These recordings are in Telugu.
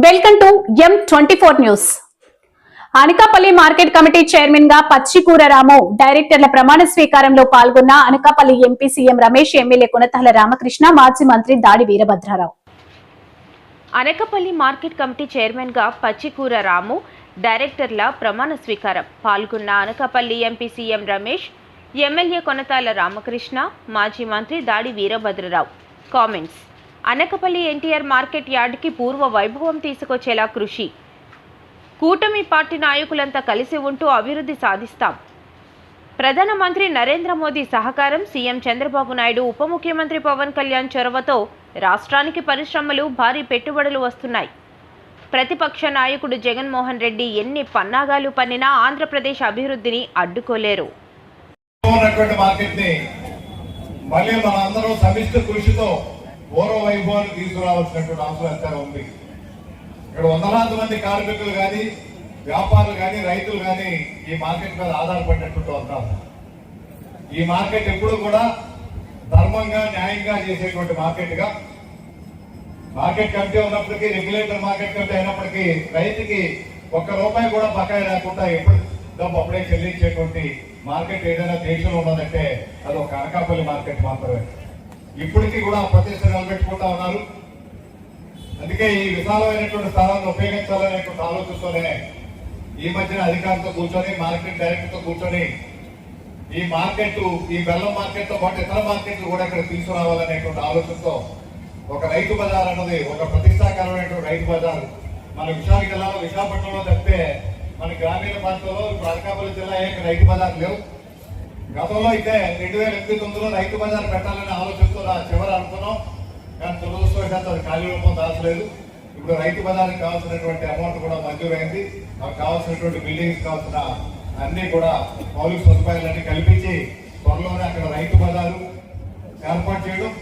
Welcome to M24 news. Anakapalli market committee chairman గా పచ్చికూర రాము, డైరెక్టర్ల ప్రమాణ స్వీకారంలో పాల్గొన్న Anakapalli MP CM Ramesh, MLA Konathala Ramakrishna, మాజీ మంత్రి Dadi Veerabhadrarao. Anakapalli market committee chairman గా పచ్చికూర రాము, డైరెక్టర్ల ప్రమాణ స్వీకారం పాల్గొన్న Anakapalli MP CM Ramesh, MLA Konathala Ramakrishna, మాజీ మంత్రి దాడి వీరభద్రరావు. కామెంట్స్: అనకాపల్లి ఎన్టీఆర్ మార్కెట్ యార్డ్కి పూర్వ వైభవం తీసుకొచ్చేలా కృషి. కూటమి పార్టీ నాయకులంతా కలిసి ఉంటూ అభివృద్ధి సాధిస్తాం. ప్రధానమంత్రి నరేంద్ర మోదీ సహకారం, సీఎం చంద్రబాబు నాయుడు, ఉప ముఖ్యమంత్రి పవన్ కళ్యాణ్ చొరవతో రాష్ట్రానికి పరిశ్రమలు, భారీ పెట్టుబడులు వస్తున్నాయి. ప్రతిపక్ష నాయకుడు జగన్మోహన్ రెడ్డి ఎన్ని పన్నాగాలు పన్నినా ఆంధ్రప్రదేశ్ అభివృద్ధిని అడ్డుకోలేరు. పూర్వ వైభవాన్ని తీసుకురావాల్సినటువంటి అవసరం ఎంతగా ఉంది. ఇక్కడ వందలాది మంది కార్మికులు కానీ, వ్యాపారులు కానీ, రైతులు కానీ ఈ మార్కెట్ మీద ఆధారపడినట్టు ఉంటారు. ఈ మార్కెట్ ఎప్పుడు కూడా ధర్మంగా, న్యాయంగా చేసేటువంటి మార్కెట్గా, మార్కెట్ కమిటీ ఉన్నప్పటికీ, రెగ్యులేటర్ మార్కెట్ కమిటీ అయినప్పటికీ రైతుకి ₹1 కూడా బకాయి లేకుండా ఎప్పుడు డబ్బు అప్పుడే చెల్లించేటువంటి మార్కెట్ ఏదైనా దేశంలో ఉన్నదంటే అది ఒక అనకాపల్లి మార్కెట్ మాత్రమే. ఇప్పటికీ కూడా ప్రతిష్ట నిలబెట్టుకుంటా ఉన్నారు. అందుకే ఈ విశాలమైనటువంటి స్థలాన్ని ఉపయోగించాలనేటువంటి ఆలోచనతోనే ఈ మధ్యన అధికారులతో కూర్చొని, మార్కెట్ డైరెక్టర్తో కూర్చొని ఈ మార్కెట్, ఈ బెల్లం మార్కెట్ తో పాటు ఇతర మార్కెట్లు కూడా ఇక్కడ తీసుకురావాలనేటువంటి ఆలోచనతో ఒక రైతు బజార్ అన్నది, ఒక ప్రతిష్టాకరమైనటువంటి రైతు బజార్ మన విశాఖపట్నంలో తప్పితే మన గ్రామీణ ప్రాంతంలో ఇప్పుడు అనకాపల్లి జిల్లా రైతు బజార్ లేవు. గతంలో అయితే 2008-9లో రైతు బజార్ పెట్టాలనే ఆలోచనతో చివరి అనుకున్నాం, కానీ దురదృష్టవశాత్తు అది ఖాళీ రూపం దాచలేదు. ఇప్పుడు రైతు బజార్కి కావాల్సినటువంటి అమౌంట్ కూడా మంజూరైంది. మాకు కావాల్సినటువంటి బిల్డింగ్స్ కావాల్సిన అన్ని కూడా మౌలిక సదుపాయాలన్నీ కల్పించి త్వరలోనే అక్కడ రైతు బజారు ఏర్పాటు చేయడం,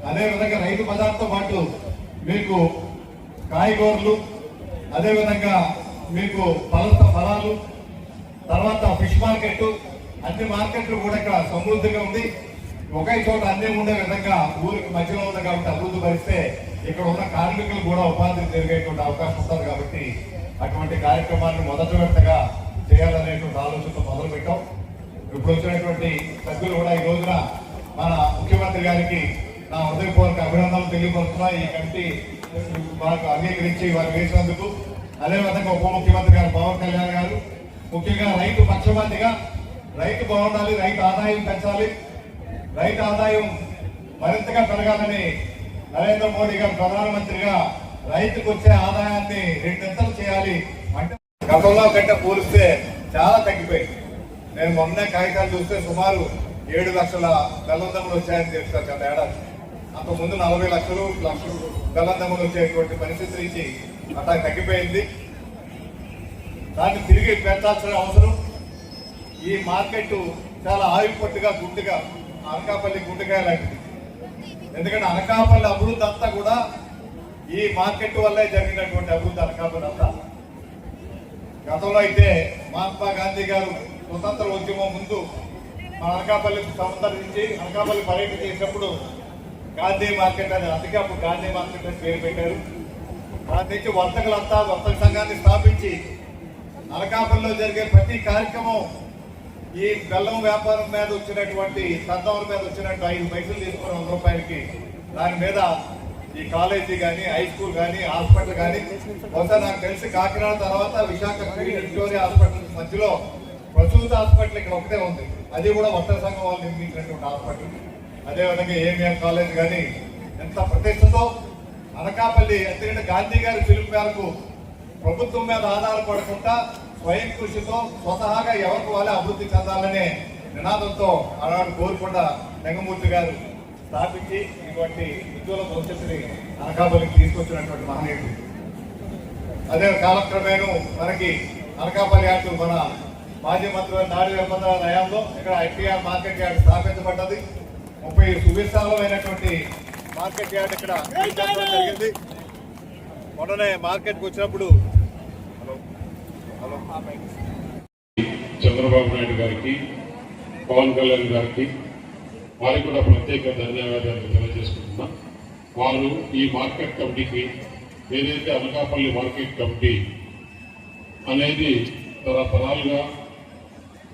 అదేవిధంగా రైతు బజార్తో పాటు మీకు కాయగూరలు, అదేవిధంగా మీకు ఫలాలు, తర్వాత ఫిష్ మార్కెట్, అన్ని మార్కెట్లు కూడా ఇక్కడ సమృద్ధిగా ఉంది. ఒకే చోట అన్ని ఉండే విధంగా ఊరికి మధ్యలో ఉంది కాబట్టి అభివృద్ధి పరిస్తే ఇక్కడ ఉన్న కార్మికులు కూడా ఉపాధి జరిగేటువంటి అవకాశం ఉంటుంది. కాబట్టి అటువంటి కార్యక్రమాన్ని మొదటి విడతగా చేయాలనేటువంటి ఆలోచనతో మొదలు పెట్టాం. ఇప్పుడు వచ్చినటువంటి సభ్యులు కూడా ఈ రోజున మన ముఖ్యమంత్రి గారికి నా హృదయపూర్వక అభినందనలు తెలియపరుస్తున్నా. ఈ కమిటీ వారికి అంగీకరించి వారు వేసినందుకు, అదేవిధంగా ఉప ముఖ్యమంత్రి గారు పవన్ కళ్యాణ్ గారు ముఖ్యంగా రైతు పక్షపాతిగా, రైతు బాగుండాలి, రైతు ఆదాయం పెంచాలి, రైతు ఆదాయం మరింతగా పెరగాలని నరేంద్ర మోడీ గారు ప్రధానమంత్రిగా రైతుకు వచ్చే ఆదాయాన్ని 2 ఇంతలు చేయాలి అంటే గతంలో కంటే పోలిస్తే చాలా తగ్గిపోయింది. నేను మొన్నే కాగితాలు చూస్తే సుమారు 7 లక్షల బెల్లం దమ్ములు వచ్చాయని తెలుస్తారు గత ఏడాది. అంతకుముందు 40 లక్షలు బెల్లం దమ్ములు వచ్చేటువంటి పరిస్థితి నుంచి అట్లా తగ్గిపోయింది. దాన్ని తిరిగి పెంచాల్సిన అవసరం. ఈ మార్కెట్ చాలా ఆయుపట్టుగా, గుడ్డుగా, అనకాపల్లి గుడ్డుగా లాంటిది. ఎందుకంటే అనకాపల్లి అభివృద్ధి అంతా కూడా ఈ మార్కెట్ వల్లే జరిగినటువంటి అభివృద్ధి. అనకాపల్లి అంతా గతంలో అయితే మహాత్మా గాంధీ గారు స్వతంత్ర ఉద్యమం ముందు మన అనకాపల్లి సందర్శించి అనకాపల్లి పర్యటన చేసినప్పుడు గాంధీ మార్కెట్ అని, అందుకే అప్పుడు గాంధీ మార్కెట్ అని పేరు పెట్టారు. దాని నుంచి వర్తకులంతా వర్తక సంఘాన్ని స్థాపించి అనకాపల్లిలో జరిగే ప్రతి కార్యక్రమం ఈ బెల్లం వ్యాపారం మీద వచ్చినటువంటి సందర్భం మీద వచ్చినట్టు 5 పైసలు తీసుకుని ₹100కి దాని మీద ఈ కాలేజీ కానీ, హై స్కూల్ కానీ, హాస్పిటల్ కానీ, బహుశా నాకు తెలిసి కాకినాడ తర్వాత విశాఖ విక్టోరియా హాస్పిటల్ మధ్యలో ప్రసూతి హాస్పిటల్ ఇక్కడ ఒకటే ఉంది. అది కూడా వర్తక సంఘం వాళ్ళు నిర్మించినటువంటి హాస్పిటల్. అదేవిధంగా ఏఎంఎం కాలేజ్ కానీ ఎంత ప్రతిష్టతో అనకాపల్లి, ఎందుకంటే గాంధీ గారి పిలుపు మేరకు ప్రభుత్వం మీద ఆధారపడకుండా స్వయం కృషితో స్వతహాగా ఎవరికి వాళ్ళే అభివృద్ధి చెందాలనే నినాదంతో ఆనాడు కోరుకొండ లింగమూర్తి గారు స్థాపించి ఇటువంటి ఉజ్వల భవిష్యత్తుని అనకాపల్లికి తీసుకొచ్చినటువంటి మహనీయుడు. అదే కాలక్రమేణా మనకి అనకాపల్లి యార్డ్ మన మాజీ మంత్రి దాడి వీరభద్రరావు హయాంలో ఇక్కడ ఎన్టీఆర్ మార్కెట్ యార్డ్ స్థాపించబడ్డది. 30 సువిశాలమైనటువంటి మార్కెట్ యార్డ్ ఇక్కడ జరిగింది. మొన్ననే మార్కెట్కి వచ్చినప్పుడు చంద్రబాబు నాయుడు గారికి, పవన్ కళ్యాణ్ గారికి, వారికి కూడా ప్రత్యేక ధన్యవాదాలు తెలియజేసుకుంటున్నా. వారు ఈ మార్కెట్ కమిటీకి ఏదైతే అనకాపల్లి మార్కెట్ కమిటీ అనేది తరతరాలుగా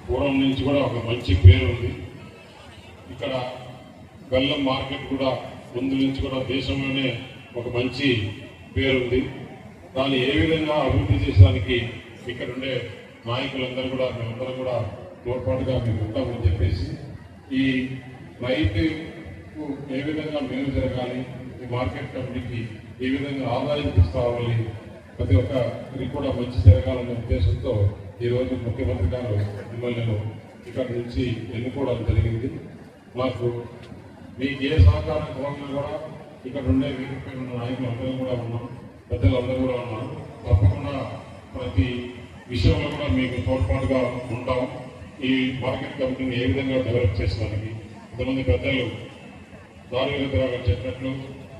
పూర్వం నుంచి కూడా ఒక మంచి పేరు ఉంది. ఇక్కడ బెల్లం మార్కెట్ కూడా ముందు నుంచి కూడా దేశంలోనే ఒక మంచి పేరుంది. దాన్ని ఏ విధంగా అభివృద్ధి చేసడానికి ఇక్కడ ఉండే నాయకులందరూ కూడా మేమందరం కూడా తోడ్పాటుగా మేము ఉంటామని చెప్పేసి ఈ రైతుకు ఏ విధంగా మేలు జరగాలి, ఈ మార్కెట్ కమిటీకి ఏ విధంగా ఆదాయం తీసుకురావాలి, ప్రతి ఒక్కరికి కూడా మంచి జరగాలనే ఉద్దేశంతో ఈరోజు ముఖ్యమంత్రి గారు ఎమ్మెల్యేలు ఇక్కడ నుంచి ఎన్నుకోవడం జరిగింది. మాకు మీకు ఏ సహకారం కోరినా కూడా ఇక్కడ ఉండే వేదికపై ఉన్న నాయకులు అందరూ కూడా ఉన్నాం, పెద్దలందరూ కూడా ఉన్నారు. తప్పకుండా ప్రతి విషయంలో కూడా మీకు తోడ్పాటుగా ఉంటాం. ఈ మార్కెట్ కమిటీని ఏ విధంగా డెవలప్ చేసడానికి కొంతమంది పెద్దలు దారులు గారు చెప్పినట్లు,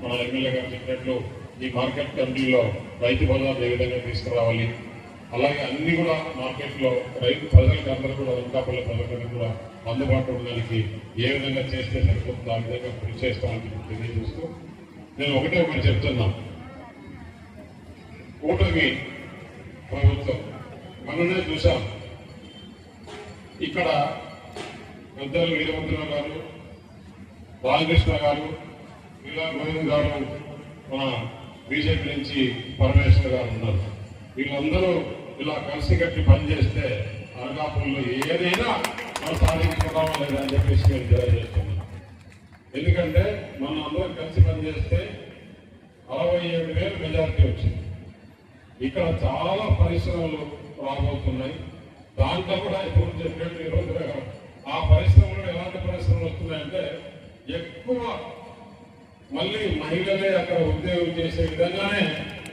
మన ఎమ్మెల్యే గారు చెప్పినట్లు ఈ మార్కెట్ కమిటీలో రైతు బజార్ ఏ విధంగా తీసుకురావాలి, అలాగే అన్ని కూడా మార్కెట్లో రైతు ప్రజలకు అందరూ కూడా అనకాపల్లి ప్రజలకు కూడా అందుబాటులో ఉండడానికి ఏ విధంగా చేస్తే సరిపోతుందో ఆ విధంగా కృషి చేస్తామని తెలియజేస్తూ నేను ఒకటి చెప్తున్నా. కూటమి ప్రభుత్వం మననే చూసాం. ఇక్కడ పెద్దలు వీరభద్రరావు గారు, బాలకృష్ణ గారు, ఇలా గోవింద్ గారు, మన బీజేపీ నుంచి పరమేశ్వర్ గారు ఉన్నారు. వీళ్ళందరూ ఇలా కలిసికట్టి పనిచేస్తే అనకాపల్లిలో ఏదైనా మనం సాధించుకుంటామా లేదా అని చెప్పేసి నేను తెలియజేస్తున్నాను. ఎందుకంటే మనం అందరం కలిసి పనిచేస్తే 67,000 మెజారిటీ వచ్చింది. ఇక్కడ చాలా పరిశ్రమలు రాబోతున్నాయి. దాంట్లో కూడా ఇప్పుడు చెప్పినట్టు ఈరోజు ఆ పరిశ్రమలో ఎలాంటి పరిశ్రమలు వస్తున్నాయంటే ఎక్కువ మళ్ళీ మహిళలే అక్కడ ఉద్యోగం చేసే విధంగానే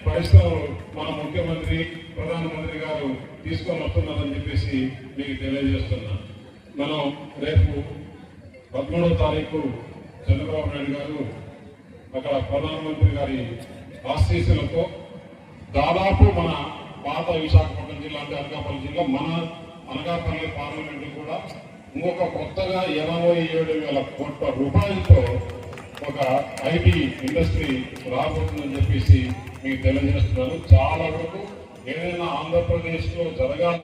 పరిశ్రమలు మన ముఖ్యమంత్రి, ప్రధానమంత్రి గారు తీసుకొని వస్తున్నారని చెప్పేసి మీకు తెలియజేస్తున్నా. మనం రేపు 13వ తారీఖు చంద్రబాబు నాయుడు గారు అక్కడ ప్రధానమంత్రి గారి ఆశీస్సులతో దాదాపు మన పాత విశాఖపట్నం జిల్లా అంటే అనకాపల్లి జిల్లా, మన అనకాపల్లి పార్లమెంటు కూడా ఇంకొక కొత్తగా 87,000 కోట్ల రూపాయలతో ఒక ఐటీ ఇండస్ట్రీ రాబోతుందని చెప్పేసి మీకు తెలియజేస్తున్నాను. చాలా వరకు ఏదైనా ఆంధ్రప్రదేశ్లో జరగాలి